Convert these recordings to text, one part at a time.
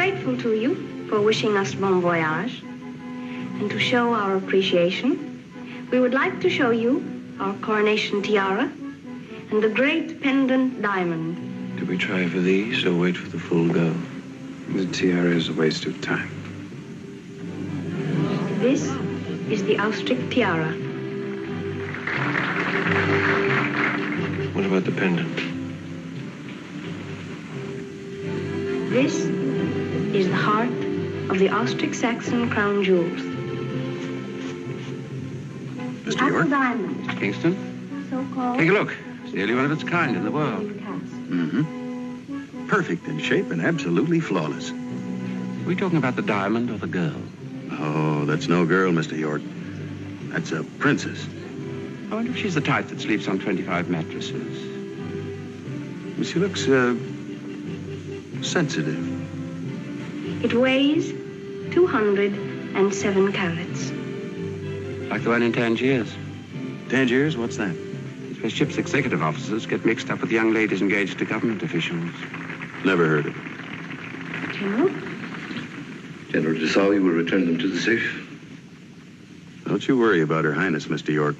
grateful to you for wishing us bon voyage. And to show our appreciation, we would like to show you our coronation tiara and the great pendant diamond. Do we try for these or wait for the full go? The tiara is a waste of time. This is the Austric tiara. What about the pendant? This is the heart of the Austric-Saxon crown jewels. Mr. Apple York? diamond, Mr. Kingston? so-called. Take a look. It's the only one of its kind in the world. Cast. Perfect in shape and absolutely flawless. Are we talking about the diamond or the girl? Oh, that's no girl, Mr. York. That's a princess. I wonder if she's the type that sleeps on 25 mattresses. She looks, sensitive. It weighs 207 carats. Like the one in Tangiers. Tangiers? What's that? It's where ship's executive officers get mixed up with young ladies engaged to government officials. Never heard of it. General? General Dessau, you will return them to the safe. Don't you worry about Her Highness, Mr. York.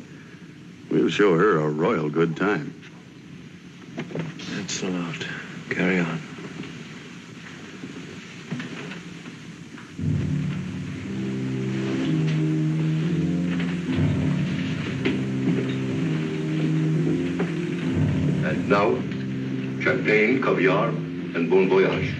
We'll show her a royal good time. That's a lot. Carry on. And now, champagne, caviar, and bon voyage.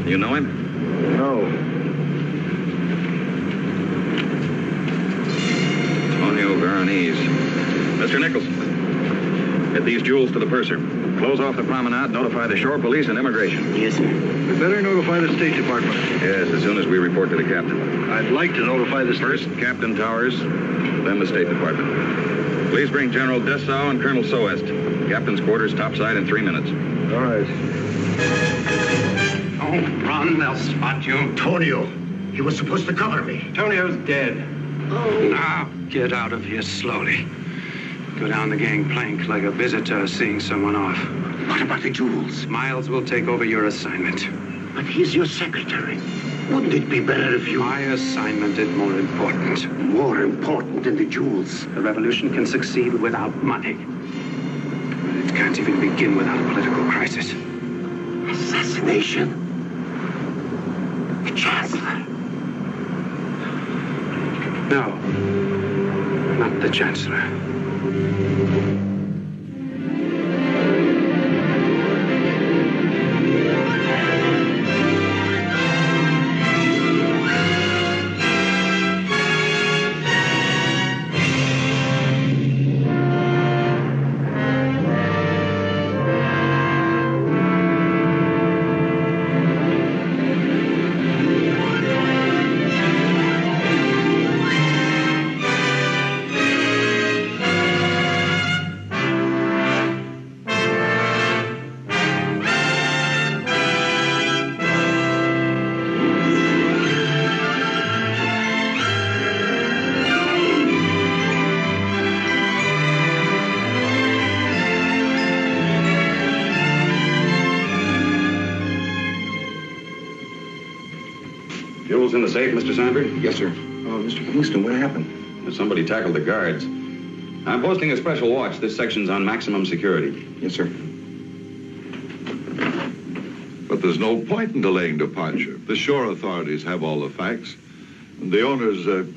You know him? No. Antonio Veronese. Mr. Nicholson, get these jewels to the purser. Close off the promenade, notify the shore police and immigration. Yes, sir. We better notify the State Department. Yes, as soon as we report to the captain. I'd like to notify the First, Captain Towers, then the State Department. Please bring General Dessau and Colonel Soest. Captain's quarters topside in 3 minutes. All right. Don't run, they'll spot you. Antonio, he was supposed to cover me. Antonio's dead. Now, get out of here slowly. Go down the gangplank like a visitor seeing someone off. What about the jewels? Miles will take over your assignment. But he's your secretary. Wouldn't it be better if you... My assignment is more important. More important than the jewels? The revolution can succeed without money. It can't even begin without a political crisis. Assassination? The Chancellor? No, not the Chancellor. Jewels in the safe, Mr. Sandberg? Yes, sir. Oh, Mr. Kingston, what happened? Somebody tackled the guards. I'm posting a special watch. This section's on maximum security. Yes, sir. But there's no point in delaying departure. The shore authorities have all the facts, and the owners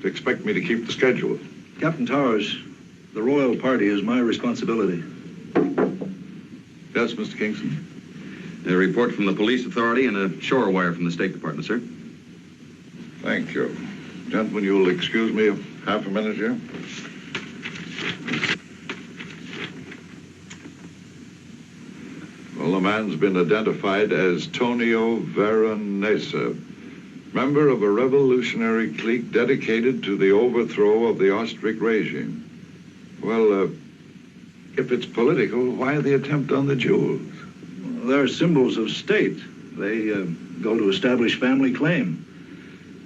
expect me to keep the schedule. Captain Towers, the royal party is my responsibility. Yes, Mr. Kingston? A report from the police authority and a shore wire from the State Department, sir. Thank you. Gentlemen, you'll excuse me half a minute here? Well, the man's been identified as Tonio Veronese, member of a revolutionary clique dedicated to the overthrow of the Austric regime. Well, if it's political, why the attempt on the jewels? They're symbols of state. They go to establish family claim.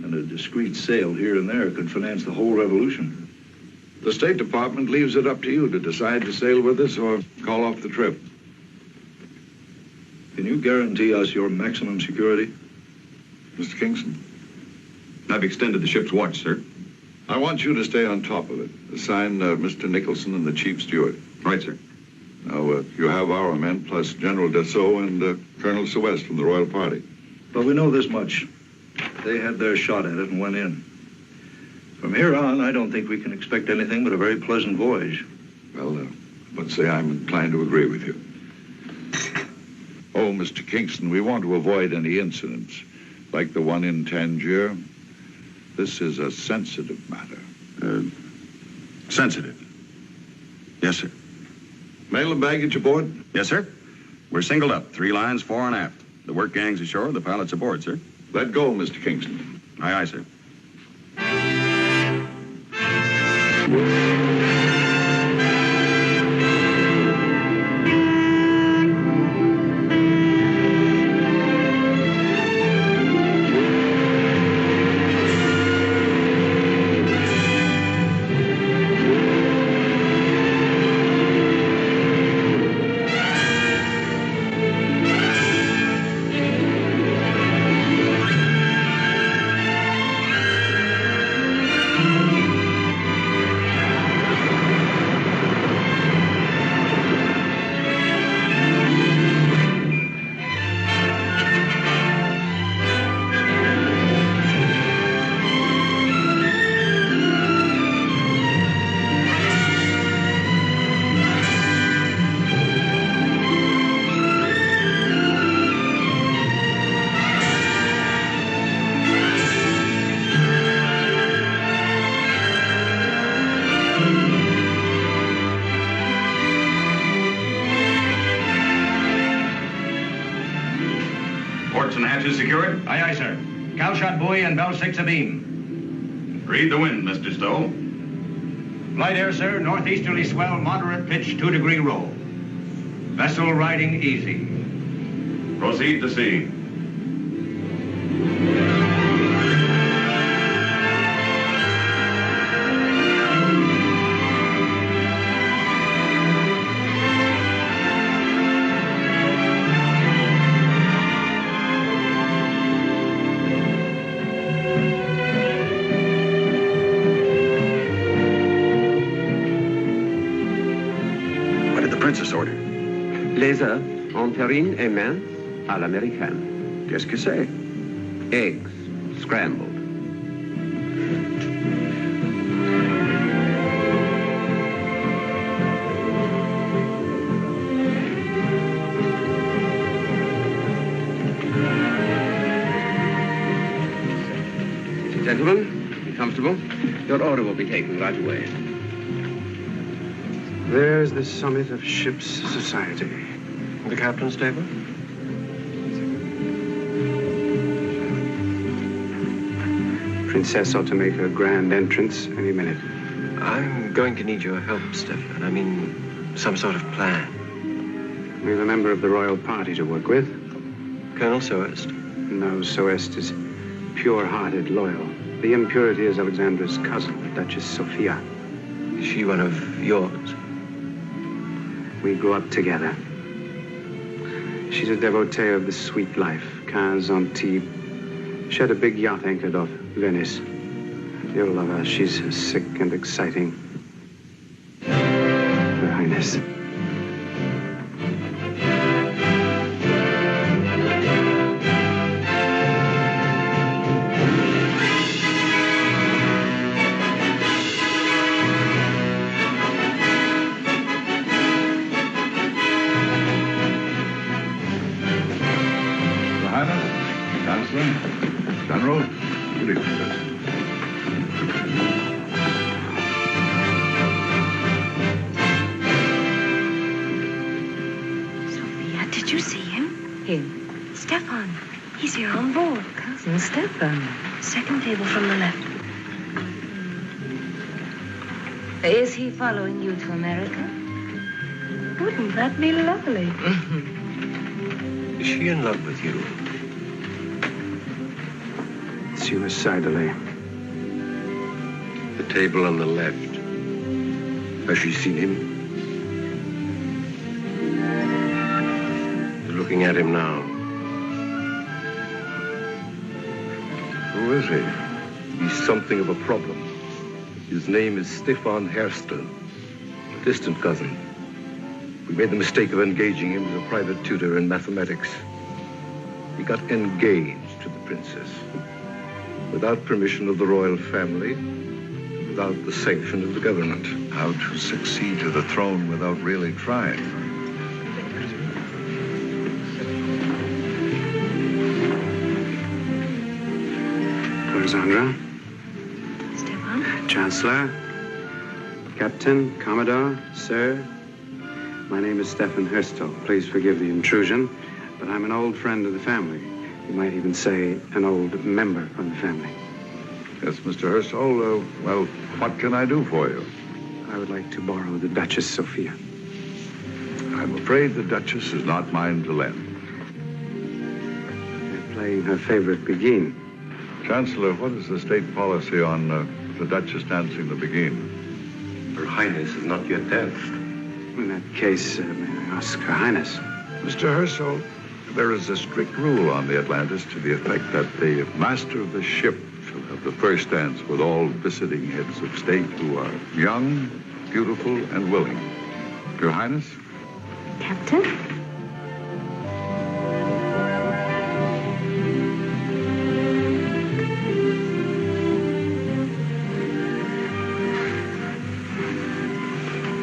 And a discreet sale here and there could finance the whole revolution. The State Department leaves it up to you to decide to sail with us or call off the trip. Can you guarantee us your maximum security? Mr. Kingston? I've extended the ship's watch, sir. I want you to stay on top of it. Assign Mr. Nicholson and the chief steward. Right, sir. Now, you have our men, plus General Dassault and Colonel Suez from the Royal Party. But we know this much. They had their shot at it and went in. From here on, I don't think we can expect anything but a very pleasant voyage. Well, let's say I'm inclined to agree with you. Oh, Mr. Kingston, we want to avoid any incidents like the one in Tangier. This is a sensitive matter. Sensitive? Yes, sir. Mail and baggage aboard? Yes, sir. We're singled up. 3 lines, fore and aft. The work gang's ashore, the pilot's aboard, sir. Let go, Mr. Kingston. Aye, aye, sir. Ports and hatches secured? Aye, aye, sir. Cowshot buoy and bow 6 abeam. Read the wind, Mr. Stowe. Light air, sir. Northeasterly swell, moderate pitch, 2-degree roll. Vessel riding easy. Proceed to sea. Princess order. Les œufs en terrine et mince à l'américaine. Qu'est-ce que c'est? Eggs, scrambled. Gentlemen, be comfortable. Your order will be taken right away. There's the summit of ship's society. The captain's table? Princess ought to make her grand entrance any minute. I'm going to need your help, Stefan. I mean, some sort of plan. We have a member of the royal party to work with. Colonel Soest? No, Soest is pure-hearted, loyal. The impurity is Alexandra's cousin, Duchess Sophia. Is she one of yours? We grew up together. She's a devotee of the sweet life, 15 Antibes, She had a big yacht anchored off Venice. You'll love her. She's sick and exciting. Her Highness. General, good evening, sir. Sophia, did you see him? Him? Stefan. He's here on board. Cousin Stefan. Second table from the left. Is he following you to America? Wouldn't that be lovely? Is she in love with you? Suicidally. The table on the left. Has she seen him? You're looking at him now. Who is he? He's something of a problem. His name is Stefan Herstel, a distant cousin. We made the mistake of engaging him as a private tutor in mathematics. He got engaged to the princess. Without permission of the royal family, without the sanction of the government. How to succeed to the throne without really trying. Alexandra. Stefan? Chancellor. Captain, Commodore, sir. My name is Stefan Herstel. Please forgive the intrusion, but I'm an old friend of the family. You might even say an old member of the family. Yes, Mr. Herstel, well, what can I do for you? I would like to borrow the Duchess Sophia. I'm afraid the Duchess is not mine to lend. They're playing her favorite Begin. Chancellor, what is the state policy on the Duchess dancing the Begin? Her Highness has not yet danced. In that case, may I ask Her Highness? Mr. Herstel, there is a strict rule on the Atlantis to the effect that the master of the ship shall have the first dance with all visiting heads of state who are young, beautiful, and willing. Your Highness? Captain?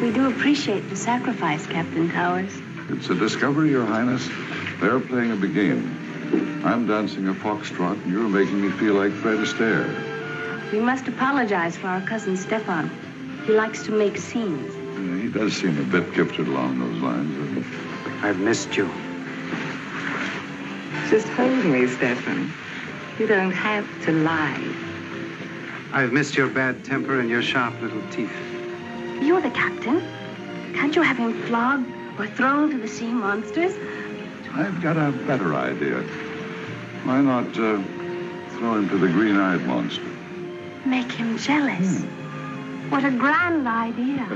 We do appreciate the sacrifice, Captain Towers. It's a discovery, Your Highness. They're playing a Begin. I'm dancing a foxtrot, and you're making me feel like Fred Astaire. We must apologize for our cousin Stefan. He likes to make scenes. He does seem a bit gifted along those lines. I've missed you. Just hold me, Stefan. You don't have to lie. I've missed your bad temper and your sharp little teeth. You're the captain. Can't you have him flogged or thrown to the sea monsters? I've got a better idea. Why not throw him to the green-eyed monster? Make him jealous. What a grand idea.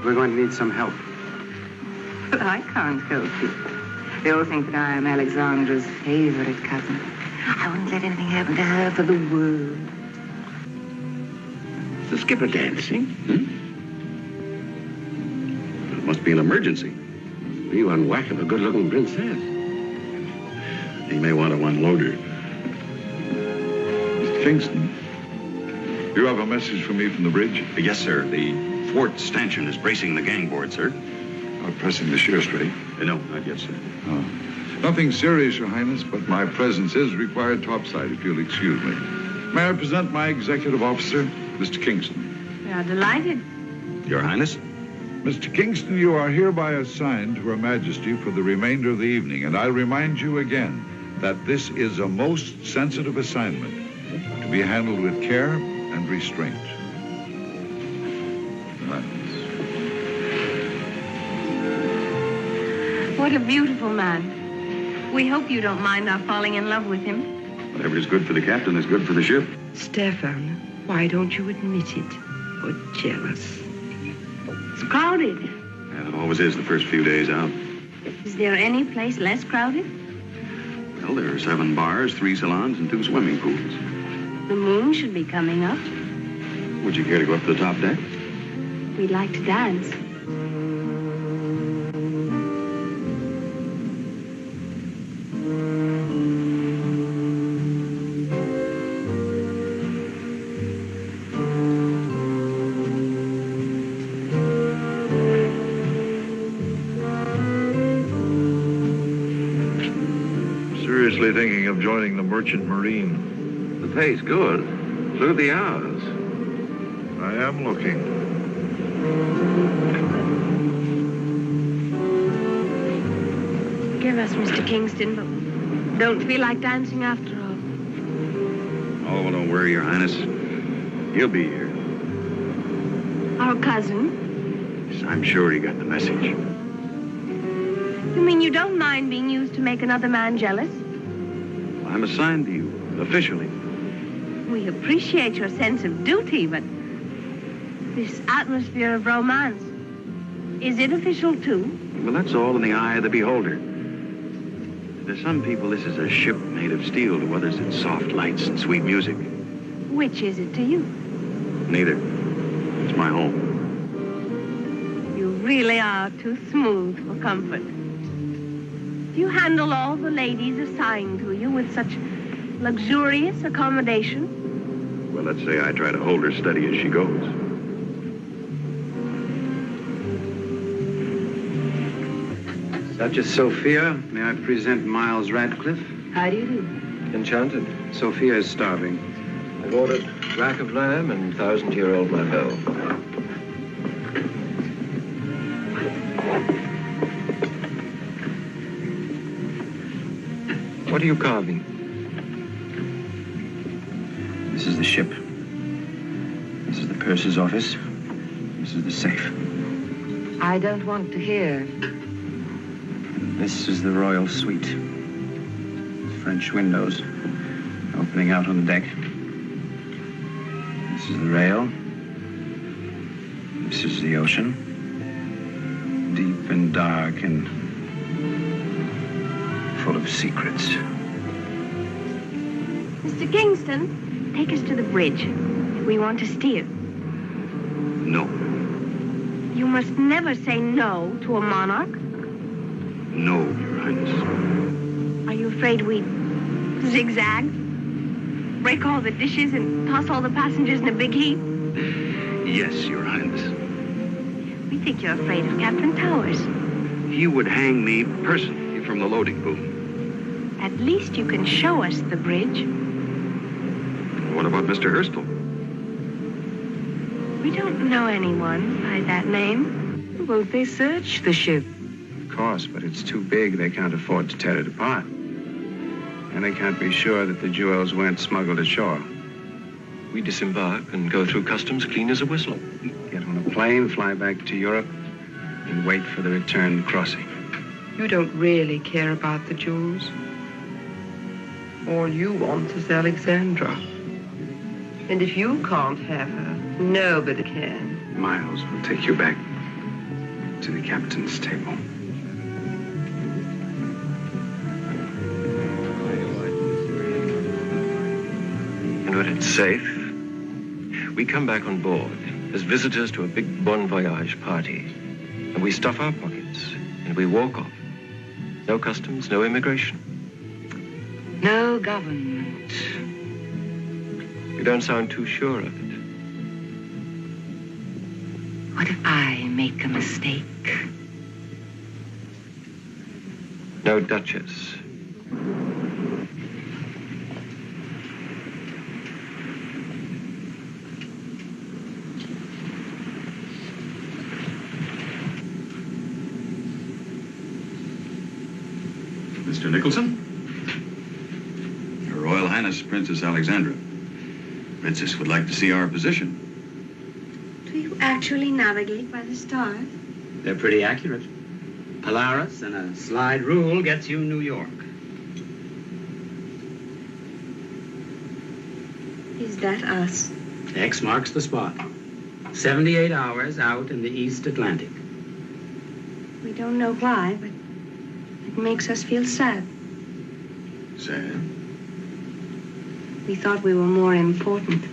We're going to need some help. But I can't help you. They all think that I am Alexandra's favorite cousin. I wouldn't let anything happen to her for the world. The skipper dancing? It must be an emergency. You unwhack of a good-looking princess. He may want to unload her. Mr. Kingston, you have a message for me from the bridge? Yes, sir. The thwart stanchion is bracing the gangboard, sir. Not pressing the sheer straight? No, not yet, sir. Oh. Nothing serious, Your Highness, but my presence is required topside, if you'll excuse me. May I present my executive officer, Mr. Kingston? We are delighted. Your Highness? Mr. Kingston, you are hereby assigned to Her Majesty for the remainder of the evening, and I remind you again that this is a most sensitive assignment to be handled with care and restraint. What a beautiful man. We hope you don't mind our falling in love with him. Whatever is good for the captain is good for the ship. Stefan, why don't you admit it? You're jealous. It's crowded. Yeah, it always is the first few days out. Is there any place less crowded? Well, there are 7 bars, 3 salons, and 2 swimming pools. The moon should be coming up. Would you care to go up to the top deck? We'd like to dance. Seriously thinking of joining the Merchant Marine. The pay's good. Look at the hours. I am looking. Forgive us, Mr. Kingston, but don't feel like dancing after all. Oh, well, don't worry, Your Highness. He'll be here. Our cousin? Yes, I'm sure he got the message. You mean you don't mind being used to make another man jealous? I'm assigned to you, officially. We appreciate your sense of duty, but this atmosphere of romance, is it official too? Well, that's all in the eye of the beholder. To some people, this is a ship made of steel. To others, it's soft lights and sweet music. Which is it to you? Neither. It's my home. You really are too smooth for comfort. Do you handle all the ladies assigned to you with such luxurious accommodation? Well, let's say I try to hold her steady as she goes. Duchess Sophia, may I present Miles Radcliffe? How do you do? Enchanted. Sophia is starving. I've ordered rack of lamb and 1,000-year-old Marbell. What are you carving? This is the ship. This is the purser's office. This is the safe. I don't want to hear. This is the royal suite. French windows opening out on the deck. This is the rail. This is the ocean. Deep and dark and full of secrets. Mr. Kingston, take us to the bridge. We want to steer. No. You must never say no to a monarch. No, Your Highness. Are you afraid we zigzag? Break all the dishes and toss all the passengers in a big heap? Yes, Your Highness. We think you're afraid of Captain Towers. He would hang me personally from the loading boom. At least you can show us the bridge. What about Mr. Hurstel? We don't know anyone by that name. Won't they search the ship? Of course, but it's too big. They can't afford to tear it apart. And they can't be sure that the jewels weren't smuggled ashore. We disembark and go through customs clean as a whistle. Get on a plane, fly back to Europe, and wait for the return crossing. You don't really care about the jewels. All you want is Alexandra. And if you can't have her, nobody can. Miles will take you back to the captain's table. And when it's safe, we come back on board as visitors to a big bon voyage party. And we stuff our pockets and we walk off. No customs, no immigration. No government. You don't sound too sure of it. What if I make a mistake? No Duchess. Mr. Nicholson? Her Royal Highness, Princess Alexandra. Princess would like to see our position. Do you actually navigate by the stars? They're pretty accurate. Polaris and a slide rule gets you New York. Is that us? X marks the spot. 78 hours out in the East Atlantic. We don't know why, but it makes us feel sad. sad. We thought we were more important.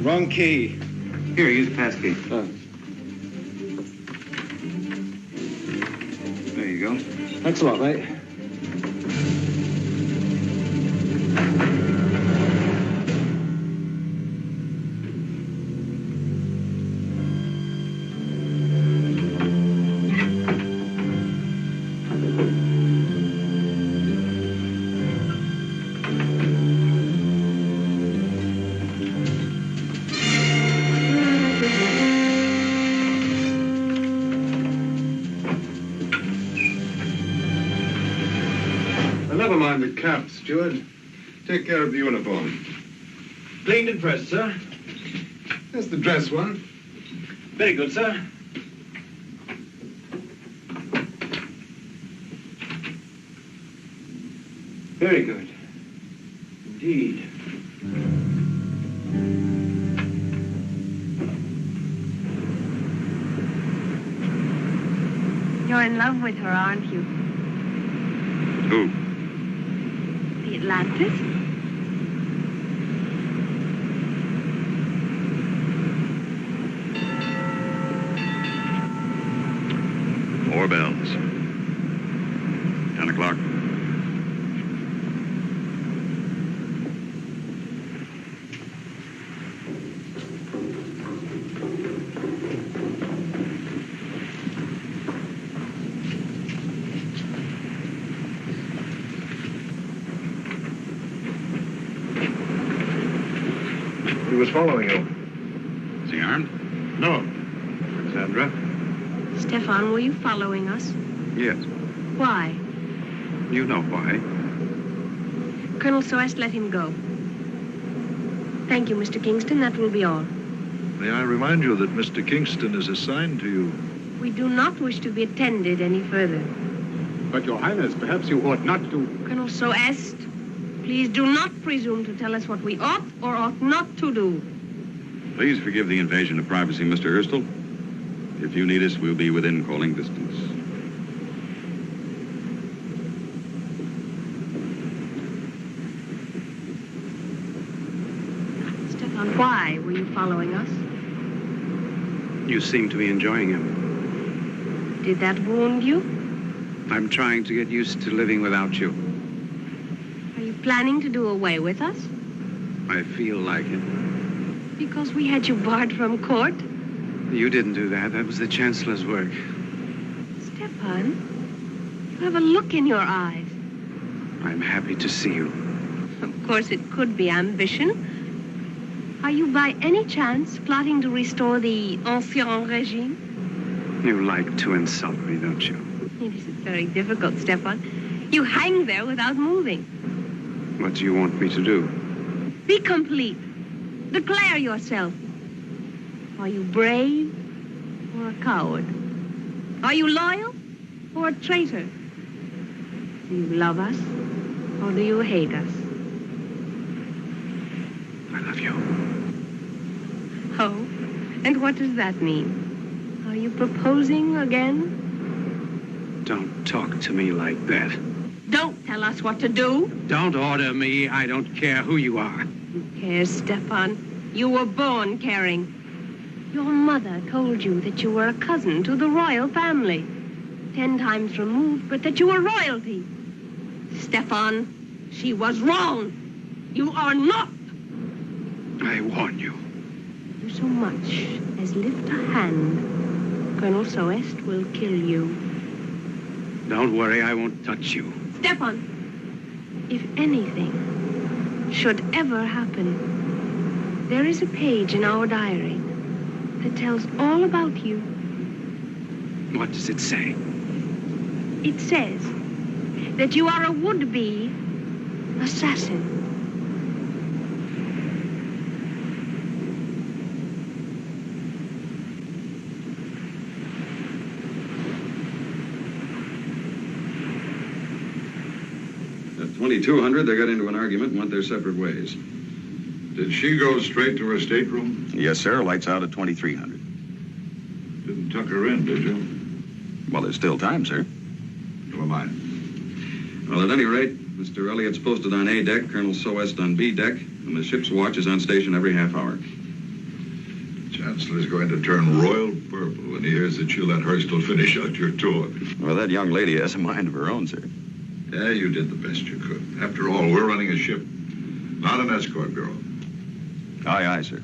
Wrong key. Here, use the pass key. There you go. Thanks a lot, mate. Never mind the cap, steward. Take care of the uniform. Cleaned and pressed, sir. That's the dress one. Very good, sir. Very good. Indeed. You're in love with her, aren't you? Who? The Atlantis? Four bells. 10 o'clock. He was following you. Is he armed? No. Alexandra? Stefan, were you following us? Yes. Why? You know why. Colonel Soest let him go. Thank you, Mr. Kingston. That will be all. May I remind you that Mr. Kingston is assigned to you? We do not wish to be attended any further. But, Your Highness, perhaps you ought not to... Colonel Soest, please do not presume to tell us what we ought or ought not to do. Please forgive the invasion of privacy, Mr. Hurstel. If you need us, we'll be within calling distance. Stefan, why were you following us? You seem to be enjoying him. Did that wound you? I'm trying to get used to living without you. Are you planning to do away with us? I feel like it. Because we had you barred from court? You didn't do that. That was the Chancellor's work. Stefan, you have a look in your eyes. I'm happy to see you. Of course, it could be ambition. Are you by any chance plotting to restore the ancien regime? You like to insult me, don't you? It isn't very difficult, Stefan. You hang there without moving. What do you want me to do? Be complete. Declare yourself. Are you brave or a coward? Are you loyal or a traitor? Do you love us or do you hate us? I love you. Oh, and what does that mean? Are you proposing again? Don't talk to me like that. Don't tell us what to do. Don't order me. I don't care who you are. Who cares, Stefan? You were born caring. Your mother told you that you were a cousin to the royal family. 10 times removed, but that you were royalty. Stefan, she was wrong. You are not. I warn you. You so much as lift a hand, Colonel Soest will kill you. Don't worry, I won't touch you. Stefan, if anything should ever happen, there is a page in our diary that tells all about you. What does it say? It says, that you are a would-be assassin. At 2200, they got into an argument and went their separate ways. Did she go straight to her stateroom? Yes, sir. Lights out at 2300. Didn't tuck her in, did you? Well, there's still time, sir. Never mind. Well, at any rate, Mr. Elliott's posted on A deck, Colonel Soest on B deck, and the ship's watch is on station every half hour. Chancellor's going to turn royal purple when he hears that you let Hurstel finish out your tour. Well, that young lady has a mind of her own, sir. Yeah, you did the best you could. After all, we're running a ship, not an escort girl. Aye, aye, sir.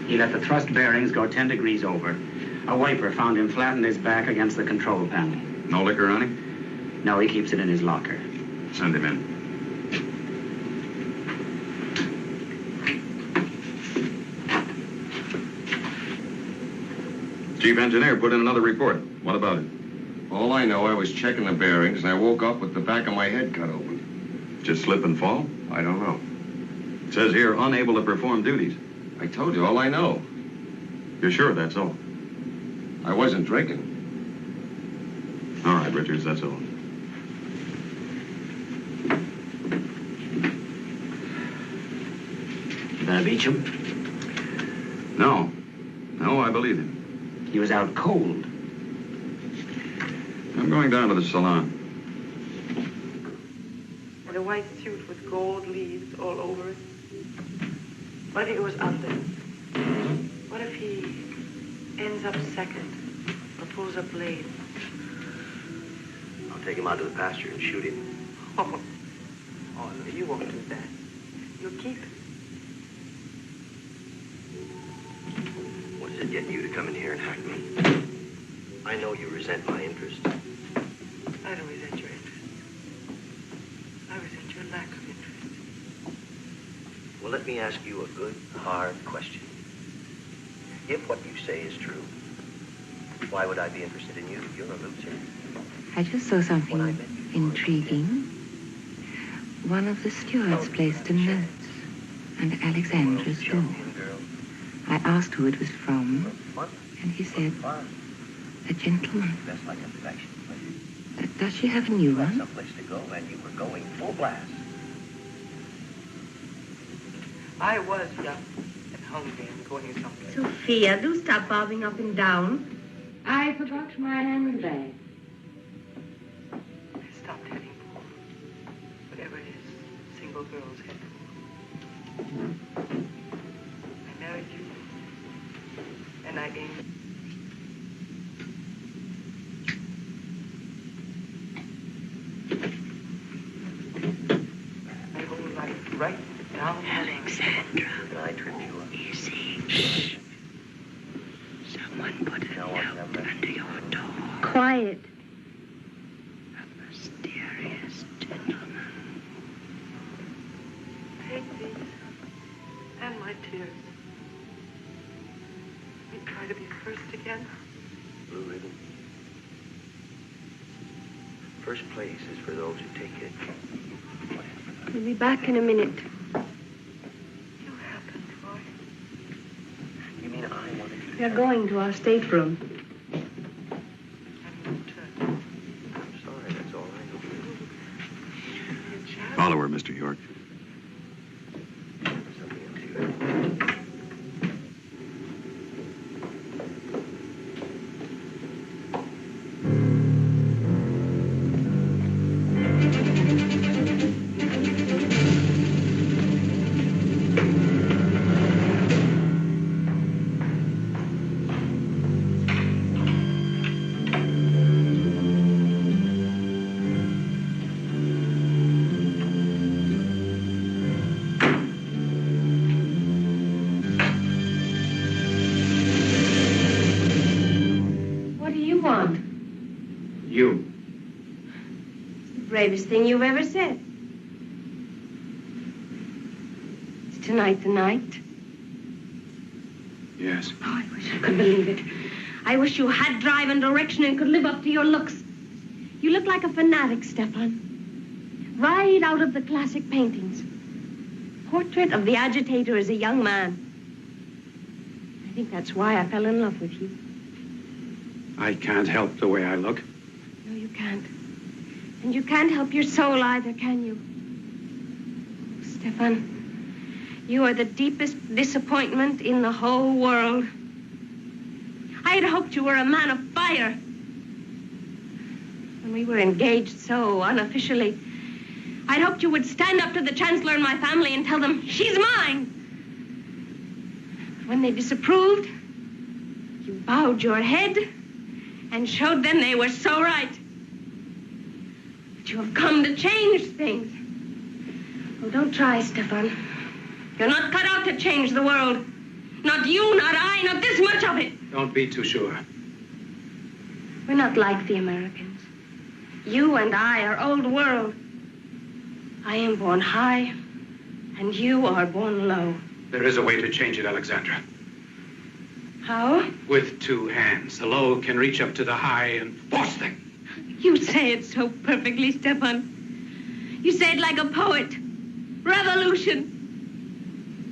He let the thrust bearings go 10 degrees over. A wiper found him flat on his back against the control panel. No liquor on him? No, he keeps it in his locker. Send him in. Chief engineer put in another report. What about it? All I know, I was checking the bearings, and I woke up with the back of my head cut open. Just slip and fall? I don't know. It says here, unable to perform duties. I told you all I know. You're sure that's all? I wasn't drinking. All right, Richards, that's all. You gonna beach him? No. No, I believe him. He was out cold. I'm going down to the salon. And a white suit with gold leaves all over it. What if it was under? What if he ends up second or pulls up late? I'll take him out to the pasture and shoot him. Oh, no, you won't do that. You'll keep it. What does it get you to come in here and hack me? I know you resent my interest. I don't resent your interest. I resent your lack of interest. Well, let me ask you a good, hard question. If what you say is true, why would I be interested in you? You're a loser. I just saw something intriguing. One of the stewards placed a note under Alexandra's door. I asked who it was from, and he said, a gentleman. That's like a fashion place. Does she have a new That's one? someplace to go, and you were going full blast. I was young and hungry and going someplace. Sophia, do stop bobbing up and down. I forgot my handbag. I stopped heading for whatever it is single girls head for. I married you, and I aimed. My whole life right down. Alexandra. And I tripped you up. You see, shh. Someone put a note under your door. Quiet. A mysterious gentleman. Take these and my tears. We try to be first again. Blue ribbon. First place is for those who take it. We'll be back in a minute. You happened, Roy. You mean I wanted to? We are going to our stateroom. I'm sorry, that's all I know. Follow her, Mr. York. Something else you. bravest thing you've ever said. Is tonight the night? Yes. Oh, I wish I could believe it. I wish you had drive and direction and could live up to your looks. You look like a fanatic, Stefan. Right out of the classic paintings. Portrait of the agitator as a young man. I think that's why I fell in love with you. I can't help the way I look. No, you can't. And you can't help your soul either, can you? Stefan, you are the deepest disappointment in the whole world. I had hoped you were a man of fire. When we were engaged so unofficially, I'd hoped you would stand up to the Chancellor and my family and tell them, she's mine. But when they disapproved, you bowed your head and showed them they were so right. But you have come to change things. Oh, don't try, Stefan. You're not cut out to change the world. Not you, not I, not this much of it. Don't be too sure. We're not like the Americans. You and I are old world. I am born high, and you are born low. There is a way to change it, Alexandra. How? With two hands. The low can reach up to the high and force them. You say it so perfectly, Stefan. You say it like a poet. Revolution.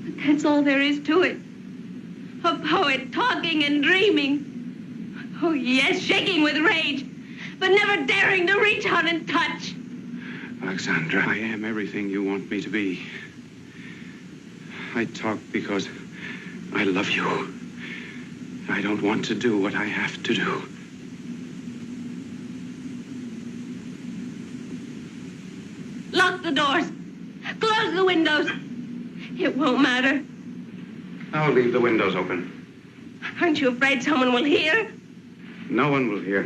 But that's all there is to it. A poet talking and dreaming. Oh, yes, shaking with rage, but never daring to reach out and touch. Alexandra, I am everything you want me to be. I talk because I love you. I don't want to do what I have to do. Lock the doors. Close the windows. It won't matter. I'll leave the windows open. Aren't you afraid someone will hear? No one will hear.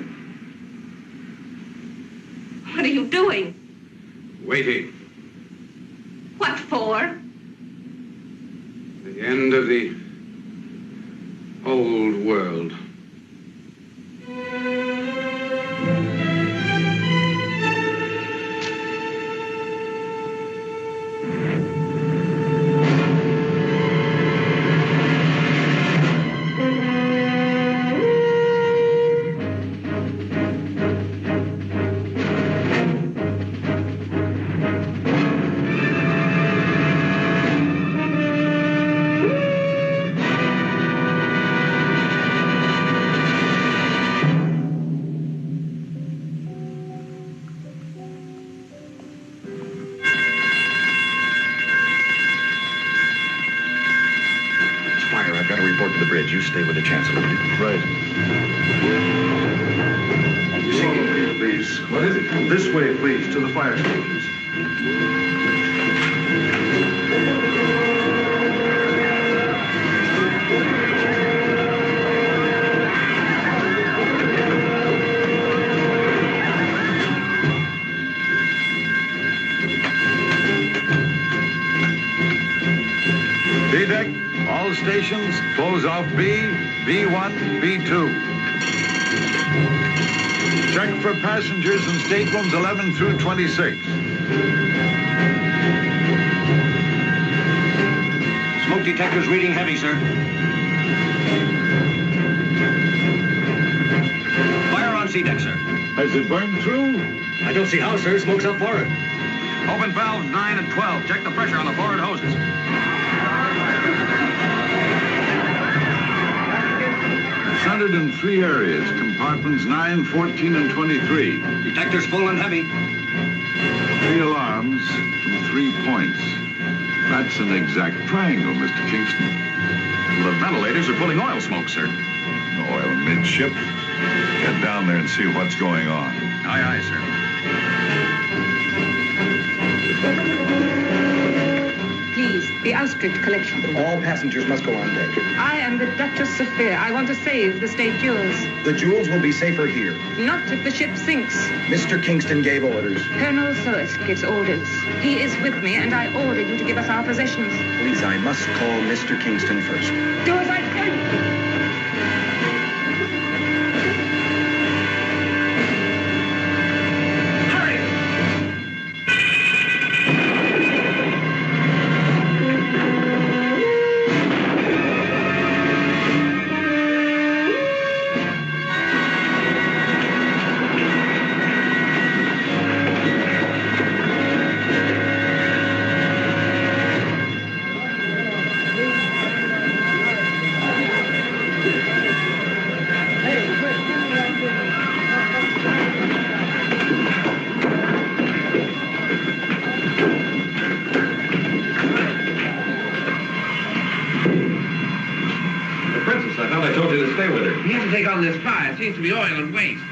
What are you doing? Waiting. What for? The end of the old world. You stay with the Chancellor, will you? Right. Please. What is it? This way, please, to the fire stations. D-deck, all stations, close off B, B1, B2. Check for passengers in staterooms 11 through 26. Smoke detector's reading heavy, sir. Fire on C-deck, sir. Has it burned through? I don't see how, sir. Smoke's up forward. Open valves 9 and 12. Check the pressure on the forward hoses. 103 areas, compartments 9, 14, and 23. Detector's full and heavy. 3 alarms from 3 points. That's an exact triangle, Mr. Kingston. The ventilators are pulling oil smoke, sir. Oil midship. Get down there and see what's going on. Aye, aye, sir. Please, the Austricht collection. All passengers must go on deck. I am the Duchess Sophia. I want to save the state jewels. The jewels will be safer here. Not if the ship sinks. Mr. Kingston gave orders. Colonel Soet gives orders. He is with me, and I order you to give us our possessions. Please, I must call Mr. Kingston first. Do as I tell you. I told you to stay with her. You have to take on this spy. It seems to be oil and waste.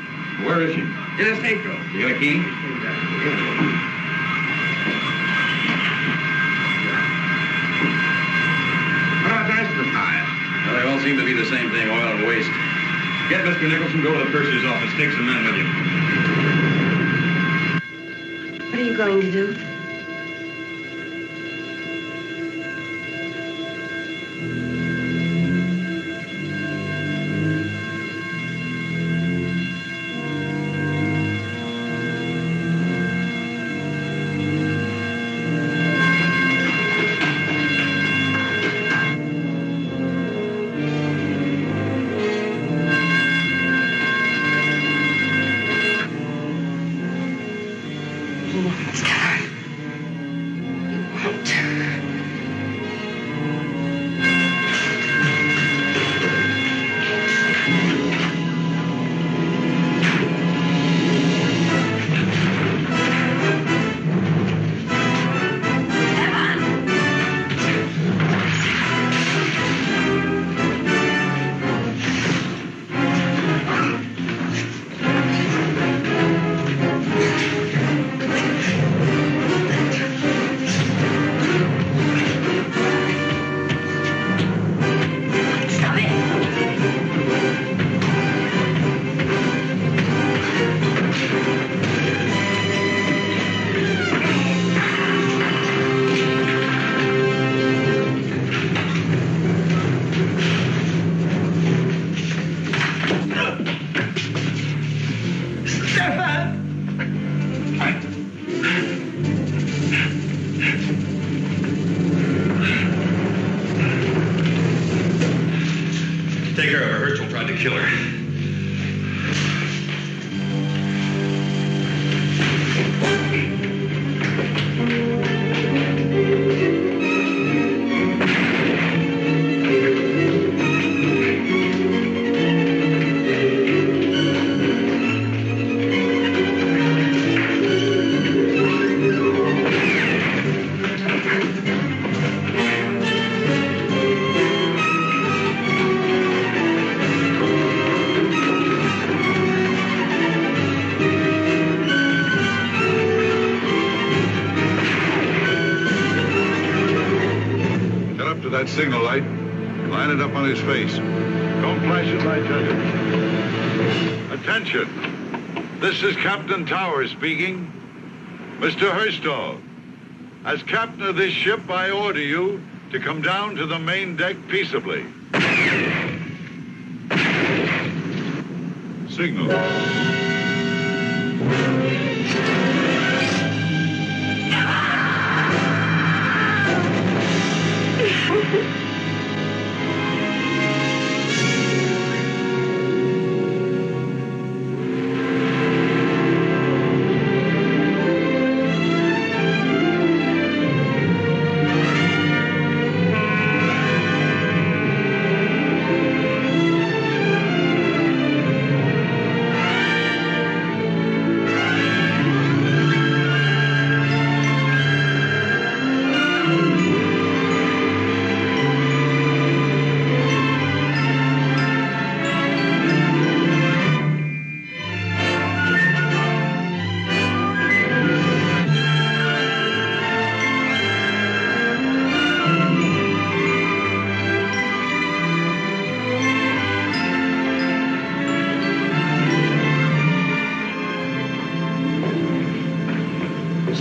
Where is she? In a safe room. You got a key? What about the rest of the spies? Well, they all seem to be the same thing, oil and waste. Get Mr. Nicholson, go to the purser's office. Take some men with you. What are you going to do? Take care of her. Herschel tried to kill her. That signal light. Line it up on his face. Don't flash it, Lieutenant. Attention. This is Captain Towers speaking. Mr. Herstall, as captain of this ship, I order you to come down to the main deck peaceably. Signal.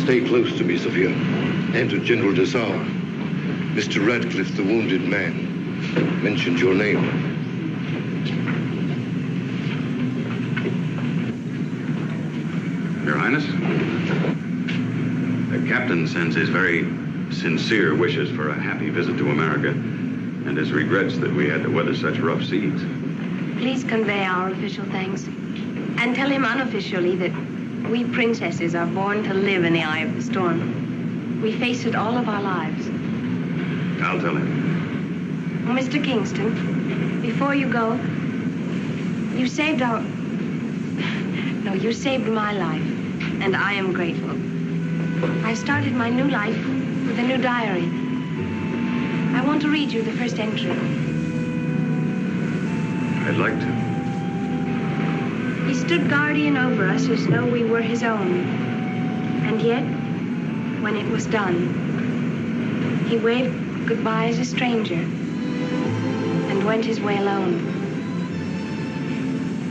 Stay close to me, Sophia, and to General Dessau. Mr. Radcliffe, the wounded man, mentioned your name. Your Highness, the captain sends his very sincere wishes for a happy visit to America and his regrets that we had to weather such rough seas. Please convey our official thanks. And tell him unofficially that we princesses are born to live in the eye of the storm. We face it all of our lives. I'll tell him. Oh, Mr. Kingston, before you go, you saved our... No, you saved my life, and I am grateful. I've started my new life with a new diary. I want to read you the first entry. I'd like to. He stood guardian over us as though we were his own. And yet, when it was done, he waved goodbye as a stranger and went his way alone.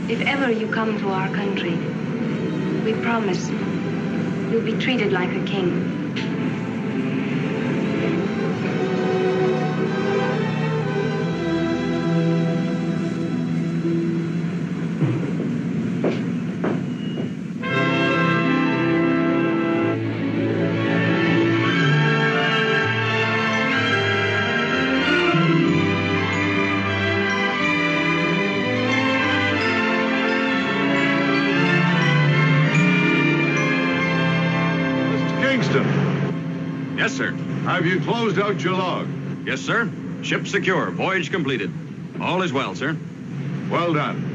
If ever you come to our country, we promise you'll be treated like a king. Kingston, Yes, sir. have you closed out your log? Yes, sir. Ship secure. Voyage completed. All is well, sir. Well done.